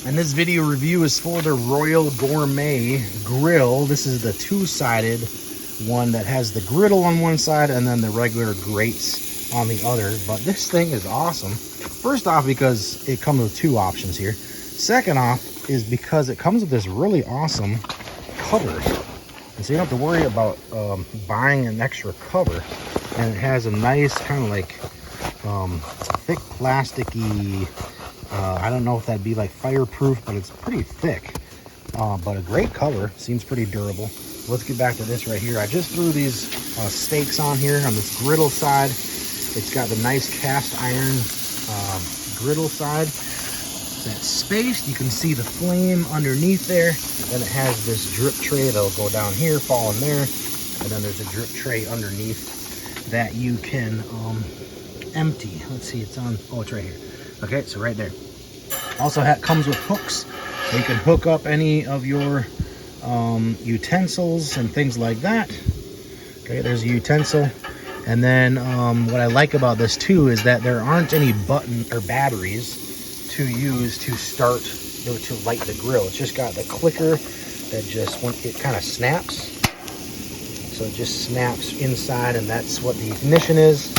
And this video review is for the Royal Gourmet Grill. This is the two-sided one that has the griddle on one side and then the regular grates on the other. But this thing is awesome. First off, because it comes with two options here. Second off is because it comes with this really awesome cover. And so you don't have to worry about buying an extra cover. And it has a nice kind of like thick plasticky, I don't know if that'd be like fireproof, but it's pretty thick. But a great cover, seems pretty durable. Let's get back to this right here. I just threw these steaks on here on this griddle side. It's got the nice cast iron griddle side. That's spaced. You can see the flame underneath there. Then it has this drip tray that'll go down here, fall in there. And then there's a drip tray underneath that you can empty. Let's see, it's on, oh, it's right here. Okay, so right there. Also comes with hooks. So you can hook up any of your utensils and things like that. Okay, there's a utensil. And then what I like about this too is that there aren't any button or batteries to use to start or to light the grill. It's just got the clicker that just, when it kind of snaps. So it just snaps inside, and that's what the ignition is.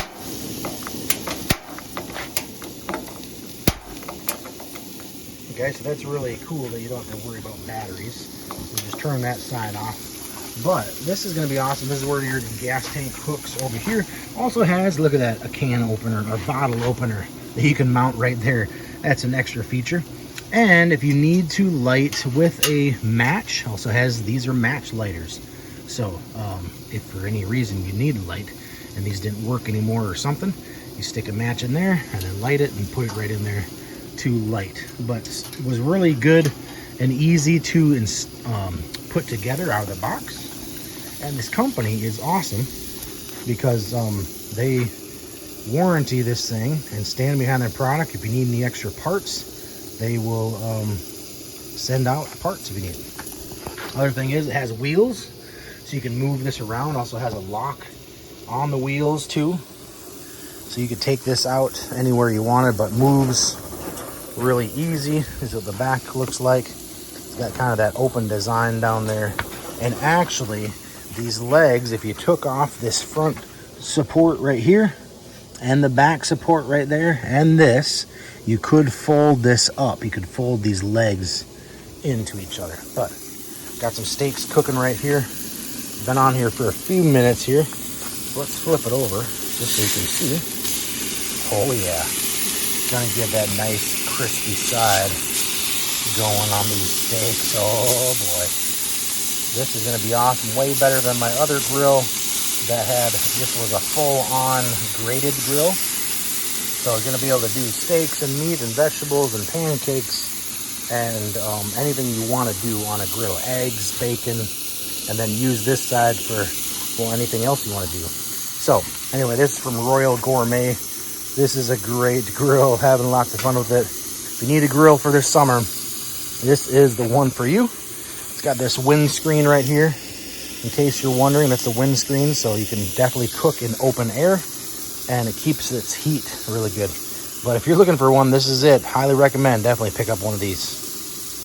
Okay, so that's really cool that you don't have to worry about batteries. You just turn that side off. But this is going to be awesome. This is where your gas tank hooks over here. Also has, look at that, a can opener or bottle opener that you can mount right there. That's an extra feature. And if you need to light with a match, also has, these are match lighters. So if for any reason you need light and these didn't work anymore or something, you stick a match in there and then light it and put it right in there to light. But it was really good and easy to put together out of the box. And this company is awesome because they warranty this thing and stand behind their product. If you need any extra parts, they will send out parts if you need them. Other thing is it has wheels, so you can move this around. Also has a lock on the wheels too, so you can take this out anywhere you want it, but moves really easy. This is what the back looks like. It's got kind of that open design down there. And actually, these legs, if you took off this front support right here and the back support right there and this, you could fold this up. You could fold these legs into each other. But got some steaks cooking right here. Been on here for a few minutes here. Let's flip it over just so you can see. Oh yeah, gonna get that nice crispy side going on these steaks. Oh boy, this is gonna be awesome. Way better than my other grill that had, this was a full-on grated grill. So you're gonna be able to do steaks and meat and vegetables and pancakes and anything you want to do on a grill. Eggs, bacon, and then use this side for, well, anything else you want to do. So anyway, this is from Royal Gourmet. This is a great grill, having lots of fun with it. If you need a grill for this summer, this is the one for you. It's got this windscreen right here. In case you're wondering, that's the windscreen, so you can definitely cook in open air, and it keeps its heat really good. But if you're looking for one, this is it. Highly recommend. Definitely pick up one of these.